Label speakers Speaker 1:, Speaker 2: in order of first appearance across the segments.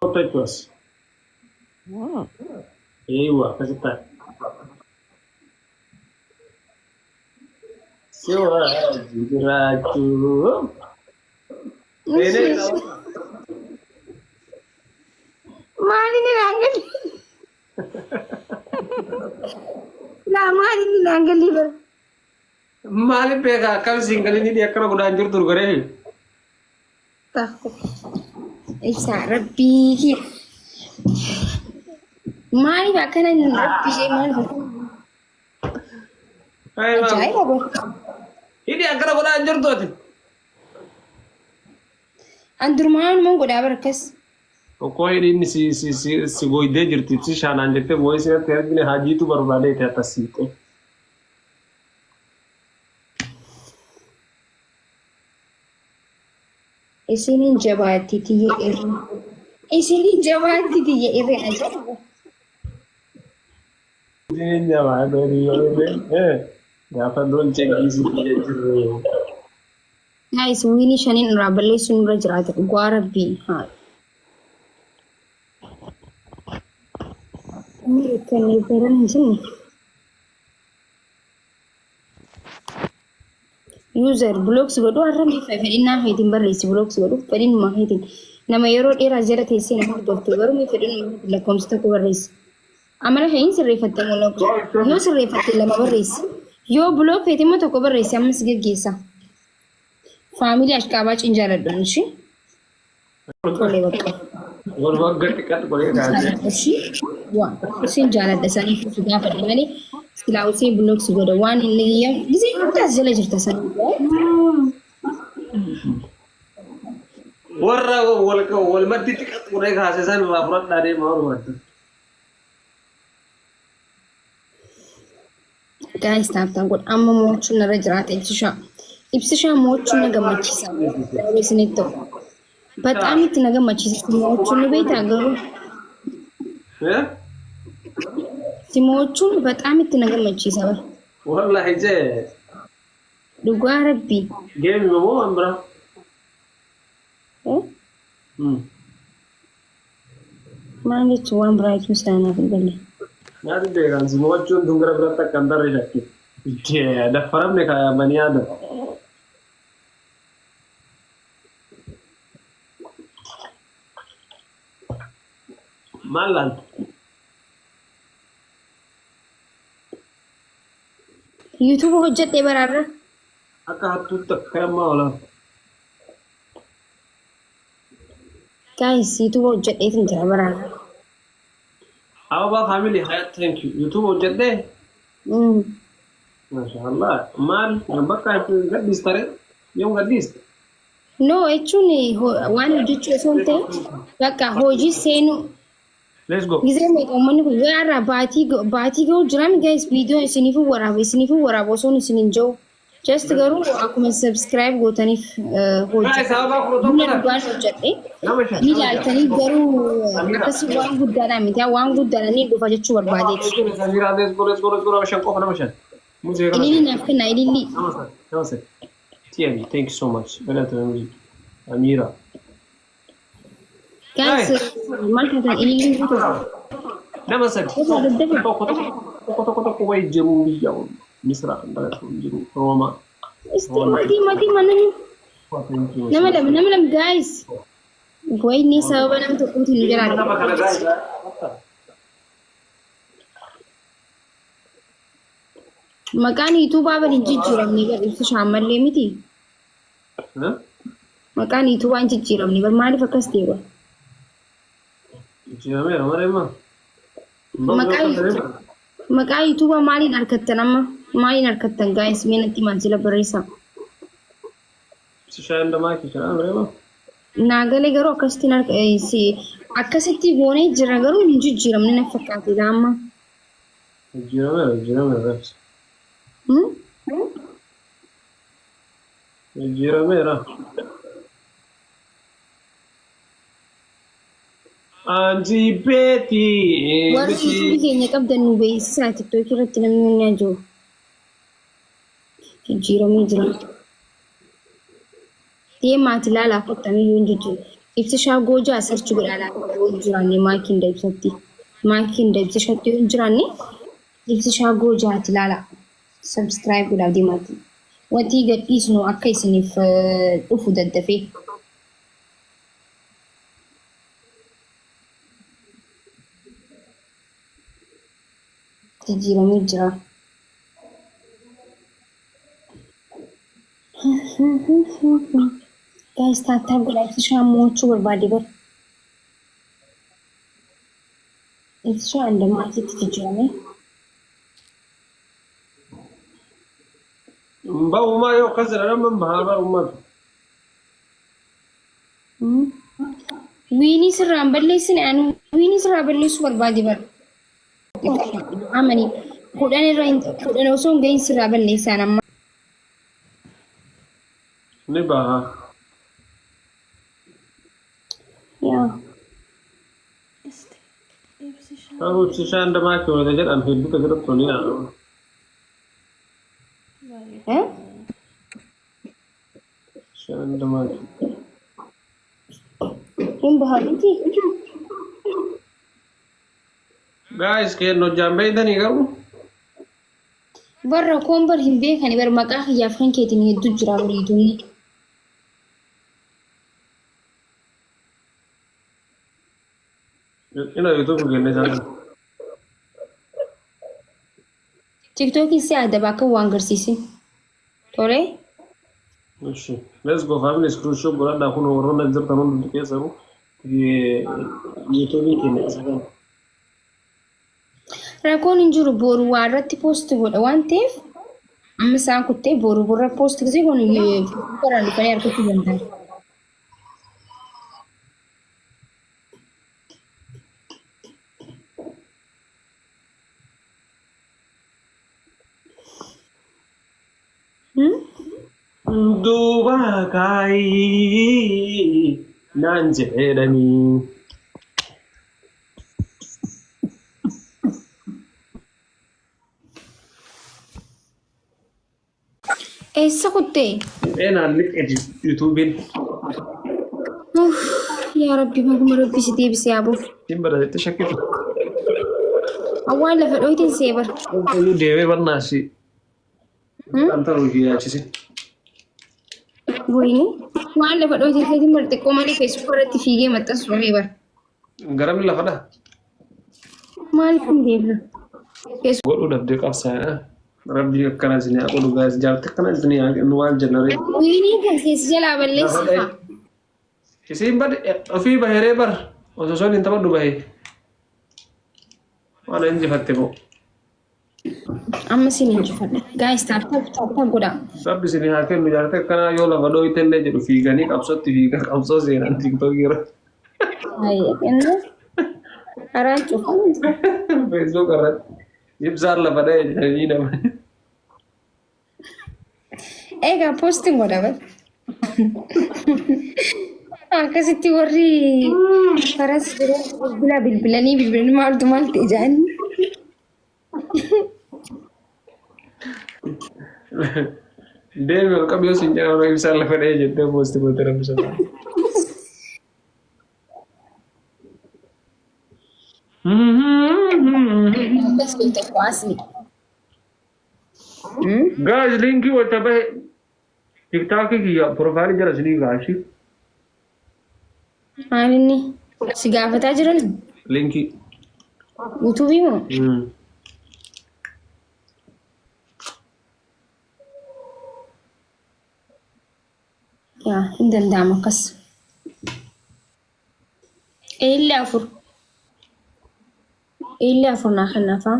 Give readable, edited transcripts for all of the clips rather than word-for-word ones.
Speaker 1: Potatoes.
Speaker 2: Wow.
Speaker 1: Ewa, kasi ta. Siwa, jiraju. Ini tahu.
Speaker 2: Mali ni langal. Mali ni langal liver.
Speaker 1: Mali pega kal single ini dia kena udah anjur tur gore.
Speaker 2: Takut. Isa Rabbi. Mali bakanan Rabbi je mali. Jai babu.
Speaker 1: Ini dia kena udah anjur tuh.
Speaker 2: Andurman mau goda berkas.
Speaker 1: Kok ini si goide jirti si shanan jete voice ya ter gine haji tu barbade te tasite.
Speaker 2: Isinin jabati ti ye iri. Isinin jabati ti ye iri aja.
Speaker 1: Ini nyawa dari ya apa dulu cek isi dia jiru.
Speaker 2: Guys, Winnie Shanin Rabale Sunra Jrat Guarabi. Ha. Can you parent user blocks godo arami fefedina hedin barresi blocks godo fedin ma hedin nama yero era jera tesi na hor doktor garu mi fedin la komsta ko barresi amara hein sirri fatta mo lok yo sirri fatta la barresi yo block fedin to ko barresi am sige gesa family ashkaba cinjara don shi kole wakka
Speaker 1: Gol wagga tikat boleh kan.
Speaker 2: shi wa sin jala da sani su ga fadin mali sila usi blocks godo one in yam gizi ta zela jirta sani
Speaker 1: Warra wal mati tikat boleh khase san laporan dari mau waktu.
Speaker 2: Guys, tap god amma mochu na rajrat ibsisha mochu na gamachisa listening በጣም ትነገመችስ ሲሞቹን ቤት አገሩ ሲሞቹን በጣም ትነገመችስ ሰባ
Speaker 1: والله جاي
Speaker 2: ዱጓ ረቢ
Speaker 1: جيم مو امبرا
Speaker 2: ማለት ዋን ብራይት ምስላና ፍልበል
Speaker 1: ما ادري كان سموچون دنگره برتا كندر ريلكي ده فرم ne kaya bani adam Malan.
Speaker 2: YouTube hojjate bararra
Speaker 1: Akka hattu takkama wala.
Speaker 2: guys YouTube hojjate tin bararra
Speaker 1: Aba family hayat thank you. YouTube hojjate. Mashallah. Mal nambaka gadis tare. Yom gadis.
Speaker 2: no echuni waan hojjechuu sonte bakka hojii seenu
Speaker 1: Let's go.
Speaker 2: Gizem ko mani ko yara bati go jram guys video isinifu warabo son isininjo just garu akuma subscribe go tani hoja
Speaker 1: Guys, aba ko to
Speaker 2: ni duan hojate ni la tani garu kasi wan guddana mi ta wan guddana ni do fajechu warbade
Speaker 1: let's go mashan ko mashan. Mujhe
Speaker 2: ini nafkana ilili
Speaker 1: Namaste. TM, thank you so much. Welcome Amira.
Speaker 2: guys malta ilili
Speaker 1: Namaste. Koko way jiru yaw Misra ndara jiru Roma.
Speaker 2: mati manani namalam guys boy ni sababa nam to kuti ni jara maqaan YouTube bari jijjiiramni gar ibsa shaamallee miti maqaan YouTube waan jijjiiramni bar maaliif akkas deewa
Speaker 1: Jijjiirameera mareema.
Speaker 2: maqaa YouTube maaliin harkattan amma maaliin harkattan guys meenatti maajila barreessa
Speaker 1: Sishaan damaa keessaa mareema.
Speaker 2: naagalee garuu akkasitti goonee jira garuu hin jijjiiramne na fakkaate amma
Speaker 1: Jijjiirameera. Jijjiirameera. Anji Betty.
Speaker 2: warri YouTube keenya qabdan nu beeksisaa TikTok irratti namni hundaa jiru jijjiiramee jira deemaati ilaalaa fottanii yoo hin jijjiiru ibsa goja search godhala jiraanne maakiin deebisatti maakiin deebisatti jiraanne ibsa gojaati laala subscribe godhaa deemaati wanti gadhiisnu akka isiniif dhufu daddafee jijjiiramee jira. Guys, tata gula ibsa mochuu barbaade bar. Ibsa anda maakiitti jijjiirame.
Speaker 1: Mba'umaa yoo akkas jedhan amma bahaa uummata.
Speaker 2: Wiinii sirraan balleessine ani wiinii sirraa balleessuu barbaade bar. Amani kudhan osoo hin gahin sirraa balleessaan amma.
Speaker 1: Ni bahaa.
Speaker 2: Yaa.
Speaker 1: Aku ibsa anda maakii wanta jedhan hedduutu asirratti tolii ibsa anda maakii.
Speaker 2: Hin bahaadhiti.
Speaker 1: Guys, keenno jaambeeytanii qabu.
Speaker 2: Barra koon bar hin beekani bar maqaa kiyyaaf kan keetiin hedduu jira bariitunni.
Speaker 1: Ina YouTube kenne sana.
Speaker 2: TikTok si ada bakka waan garsiisin. Tole?
Speaker 1: Ishi. Let's go family screenshot godhadhaa kun warroonni jirtan hundi keessaru YouTube kenne sana.
Speaker 2: Rakkoon hin jiru boru waa irratti post godha waan ta'eef amma isaan kuttee boru borra post gisee kun karaan dhufanii harkatti bantan.
Speaker 1: Duuba kaayii naan jedhanii.
Speaker 2: Eessa kuttee?
Speaker 1: Naan liqeeti YouTube'n.
Speaker 2: Yaa Rabbi maguma Rabbi si deebisee yaa buuf.
Speaker 1: Siin baratetti shakkitu.
Speaker 2: Awwaan lafa dhohitiin seebar.
Speaker 1: Iyyuu deemee barnaasi. Wanta hojii yaachisi.
Speaker 2: Boyni waan lafa dhohitiin seetiin bar xiqqoo malee Facebook irratti fiigee maxxansu bar.
Speaker 1: Garamni lafadha.
Speaker 2: Maaliif hin deebina?
Speaker 1: Godhuu dhabdee qabsaa'aa. Rabbi akkana isin haa godhu gaas jaarti akkana isin haa nu waan jennaree.
Speaker 2: Boyni kan keessa jalaa balleessa.
Speaker 1: Isiin bad ofii baheree bar osoo soon hin taphadhu bahee. Waan injifatte moo.
Speaker 2: Amma sin injifadha. Guys, tap godhaa.
Speaker 1: Rabbi isin haa kennu jaarti akkana yoo lafa dhooyite illee jedhu fiiganii qabsootti fiigan qabsoo seenan tiktokii irra.
Speaker 2: Inna araan cufamu.
Speaker 1: Facebook irratti ibsaan lafa dha'e jedhanii nama.
Speaker 2: Egaa postiin godha bar. Akkasitti warri karas bilbilanii maaltu maal ta'e jaanii.
Speaker 1: Deemi ol qabiyoo siin jedhama ibsaan lafa dha'e jettee poostii gootee rabbisa.
Speaker 2: Akkas goota kuwaasni.
Speaker 1: Guys, linkii wata bahe TikTok kiyya profaayilii jala isinii gaashii.
Speaker 2: Maalinni si gaafataa jiran
Speaker 1: Linkii.
Speaker 2: yuutuubii moo? Yaa hin danda'amu akkas. Eelli afur naa kennaafaa.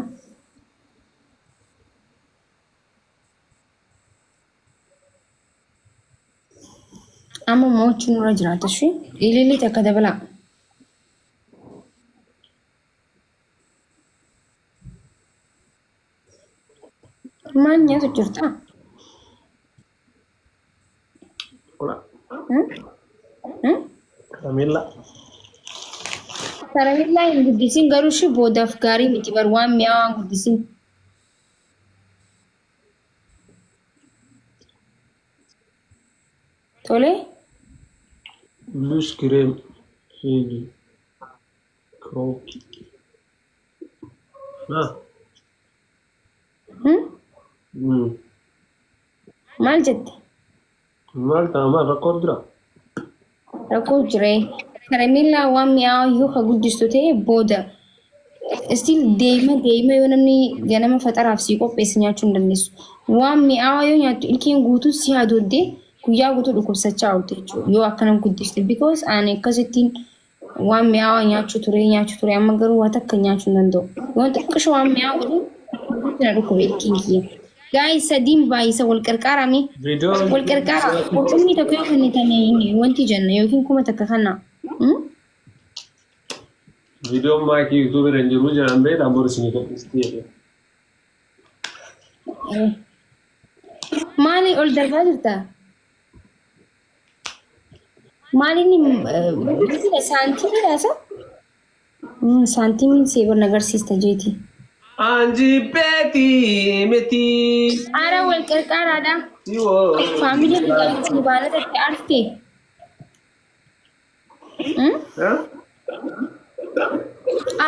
Speaker 2: Amma mo'achuun irra jiraata ishee ililii takka dabalaa. Maal nyaatu jirta?
Speaker 1: Karamella.
Speaker 2: Karamellaa hin guddisin garuu ishee boodaaf gaarii miti bar waan mi'aawaa hin guddisin. Tole?
Speaker 1: Blues cream. هيجي كروكي
Speaker 2: maal jette
Speaker 1: maal ta'a maal rakkoo jira
Speaker 2: rakkoo jire karameellaa waan mi'aawaa yoo ka guddistu ta'e booda still deema yoo namni ganama faxaraaf sii qopheesse nyaachuu hin dandeessu waan mi'aawaa yoo nyaattu ilkeen guutuu si haadooddee guyyaa guutuu dhukkubsachaa oolte jechuudha yoo akkanam guddiste because ani akkasittiin waan mi'aawaa nyaachuu ture amma garuu waa takka nyaachuu hin danda'u yoo xiqqisho waan mi'aawaa godhu na dhukkube ilkeen kiyya. Guys, sadin baay'isa wal qarqaarame. Wal qarqaara. Qurxummii tokko yoo kennitame wanti jenna yookiin kuma takka kana.
Speaker 1: Videoon maakii YouTube irra jiru jedhan beektaa boorsiin gadhiistee.
Speaker 2: Maali ol darbaa jirta? Maali ni saantiimiidha isa? Saantiimiin seeban agarsiista jeeti.
Speaker 1: Anji Betty Meti.
Speaker 2: Ara wal qarqaaraadha. Family biratti baanata itti arte.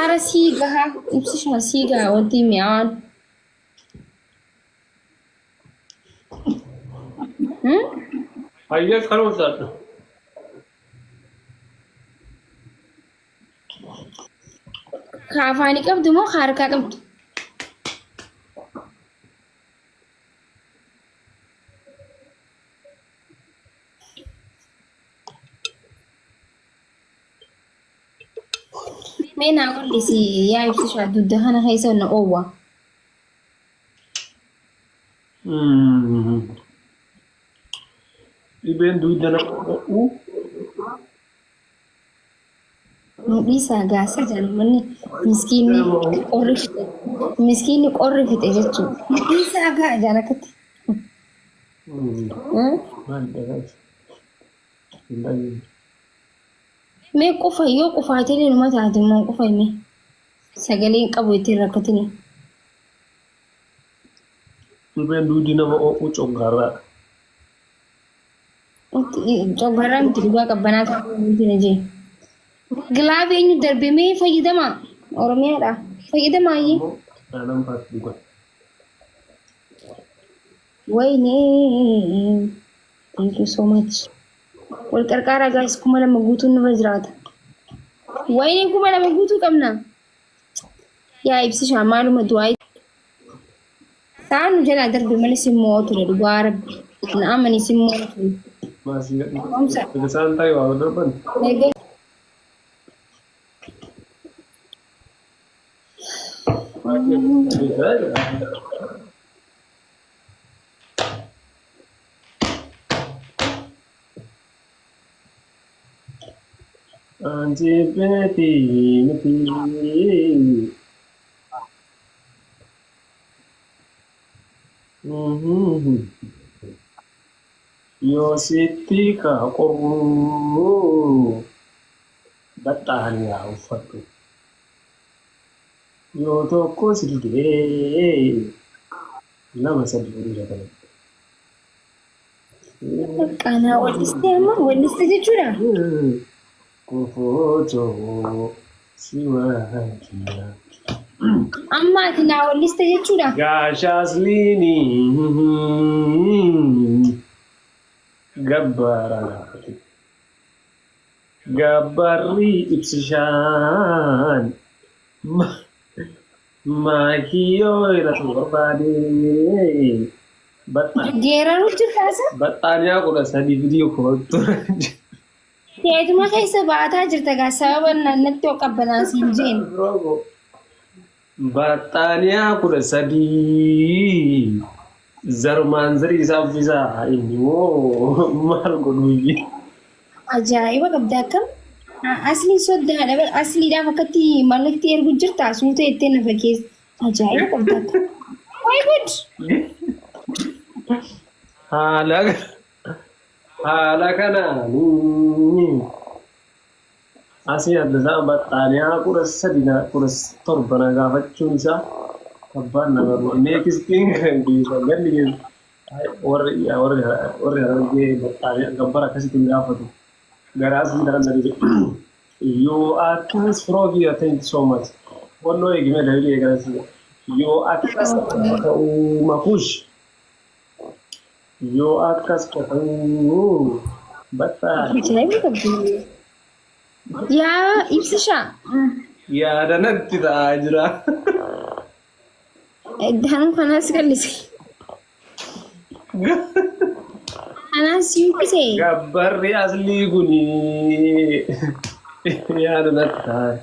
Speaker 2: Ara siigaa ibsisha siigaa wanti mi'aan.
Speaker 1: Hayya kan usaadha.
Speaker 2: Kaafaani qabdu moo harkaa qabdu? Mena wali si ya ibsisha dudda hana haisa na owa.
Speaker 1: Iben dudda na
Speaker 2: Bisa gasa jalmani miskini qorri fite jechu. Bisa ga jalakati. Me qofa yoo qofaatee numa taate immoo qofa hime sagaleen qabu ittiin rakkatini.
Speaker 1: Iben duddi nama oo'u coggaarraa.
Speaker 2: Coggaarraa miti dhugaa qabbanaa ta'uu miti na jee. Gilaabee eenyu darbee fayyadama Oromiyaadha. Fayyadamaa iyyee.
Speaker 1: Aannan paas dhuga.
Speaker 2: Waynee. Thank you so much. Wal qarqaaraa guys kuma lama guutuu nurra jiraata. Waynee kuma lama guutuu qabna. Yaa ibsishaa maaluma du'aa. Saanu jalaa darbe malee simmoo ture dhugaa rabbi. Na amani simmoo ture.
Speaker 1: Maasii gadhiisa. Isaan taa'ee waa darban. Anji Betty Meti. Yo Siti ka qorru battaan yaa uffatu. Yoo tokko si didee lama sadi fuudhuu jaalatan.
Speaker 2: Kanaa wallistee amma walliste jechuudha.
Speaker 1: Kofootoo si waajiya.
Speaker 2: Amma ati naa walliste jechuudha.
Speaker 1: Gaashaasliini gabbara gaafate. Gabbarri ibsishaan. Maakiyoo irratti barbaadee.
Speaker 2: Geeraruu jirtaasa?
Speaker 1: Baxxaaniyaa 13 viidiyoo koottu.
Speaker 2: Teetuma keessa baataa jirta gaa sababa naannatti yoo qabbanaa siin jeen.
Speaker 1: Baxxaaniyaa 13 zarumaan zarii isaa uffisaa inni moo maal godhuuyi?
Speaker 2: Ajaa'iba qabda akkam? Asli soddaadha bar asliidhaaf akkatti mallattee ergu jirta suuta itti nafa keessa. Ajaa'iba qabda akkam? Way good!
Speaker 1: Haala kanaan asii adda isaa baxxaaniyaa 13 na gaafachuun isaa abbaan nama neekistiin kan geessan galli warri harargee baxxaaniyaa gabbara akkasitti gaafatu garaa asii dhaan You are King's Froggy, thank you so much. One no igme da yake ga su. You are Kasta Makush. You are Kasta Bata.
Speaker 2: Ya ibsisha.
Speaker 1: Ya da nan ti da ajira.
Speaker 2: Dan panas kali sih. Panas yukse.
Speaker 1: Gabbarri asli guni. Ya da nan ta.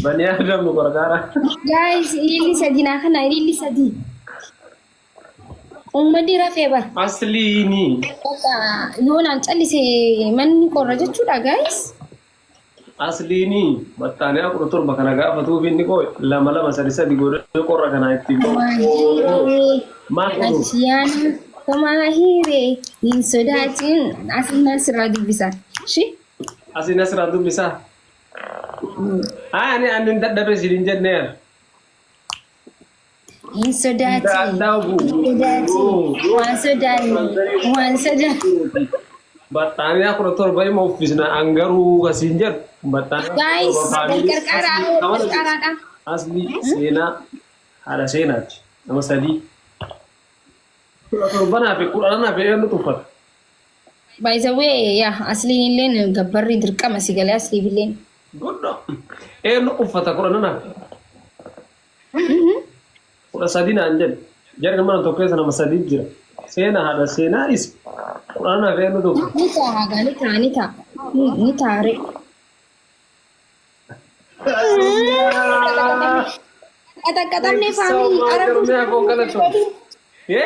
Speaker 1: Bani Adam nu korkara.
Speaker 2: Guys, ili sadi na kana ili sadi. Ummadi rafeba.
Speaker 1: Asli ni.
Speaker 2: Kaka yonan challi se manni korra jechuudha guys.
Speaker 1: Asli ni battane aku turba kana gafatu finni ko lama lama sadi sadi godo korra kana itti. Maku.
Speaker 2: Asiana kama hire in sodatin asina siradu bisa. Shi?
Speaker 1: Asina siradu bisa. Ah, ni andun daddabe sidin jenne.
Speaker 2: In sodati. Wan sodani.
Speaker 1: Battane aku turba mau office na angaru kasinjat. Battane.
Speaker 2: Guys, karkara ka.
Speaker 1: Asli sena ada sena. Nama sadi. Turba na pe Qur'an na pe enu tufat.
Speaker 2: By the way, ya asli len gabbarri dirqama sigale asli bilen.
Speaker 1: Godo. Enu ufata Qur'an na. Qur'an sadi na anjen. Jar mana to kesa nama sadi jira. Sena ada sena is. Qur'an na pe enu tufat. Nita re. Kata-kata ne family Arabu me ako galat so. Ye?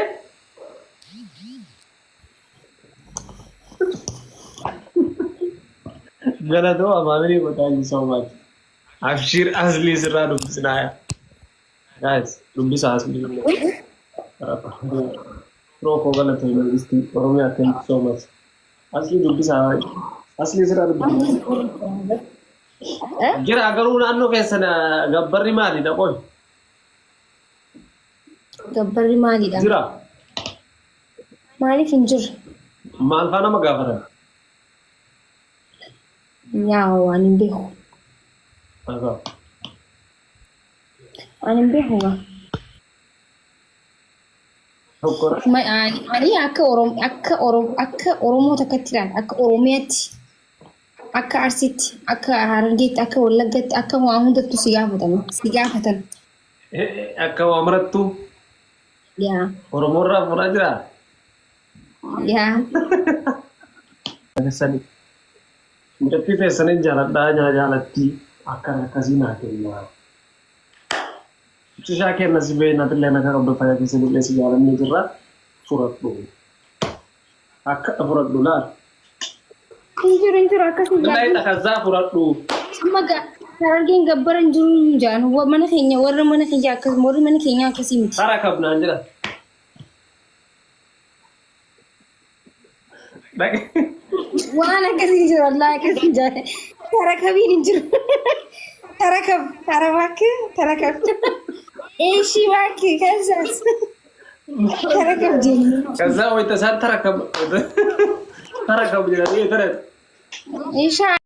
Speaker 1: Galat ho family ko thank you so much. Afshir asli sirra dubisnaya. Guys, dubisa asli. Pro ko galat ho isti oromia thank you so much. Asli dubisa asli sirra dubisa. Jira agaruu naannoo keessan gabbarri maalidha qoy?
Speaker 2: Gabbarri maalidha?
Speaker 1: Jira.
Speaker 2: Maaliif hin jirre?
Speaker 1: Maal faa nama gaafatan?
Speaker 2: Yaa waan hin beeku. Waan hin beeku gaa. Ani akka Oromoo takkatti ilaala. Akka Oromiyaatti. Akka Arsiitti, akka Harargeetti, akka Wallaggaatti, akka waa hundattuu si gaafatan.
Speaker 1: Akka waa marattuu?
Speaker 2: Yaa.
Speaker 1: Oromoo irraa fuudhaa jiraa?
Speaker 2: Yaa.
Speaker 1: Midhaatti teessanii jaaladhaa jaalatti akkasii naa kenna. Cishaa kenna si beeknati illee akka qabdu fayyaa keessatti illee si jaalannee jirra furadhu. Akka furadhu laal. Injiru akkasii
Speaker 2: jaallatu.
Speaker 1: Illee takazaa furadhu.
Speaker 2: Maga Harargeen gabbara injiru jaanu mana keenya warra mana keenya akkasuma warri mana keenya akkasii miti.
Speaker 1: Karaa kabnaan jira.
Speaker 2: Waan akkasii jiru wallaahi akkasii jaala. Karaa kabiin hin jiru. Karaa baakki. Eeshii baakki kasaas. Karaa kab jennu.
Speaker 1: Kazaa wayita isaan tarakab jedhanii tarak.
Speaker 2: Ishaa.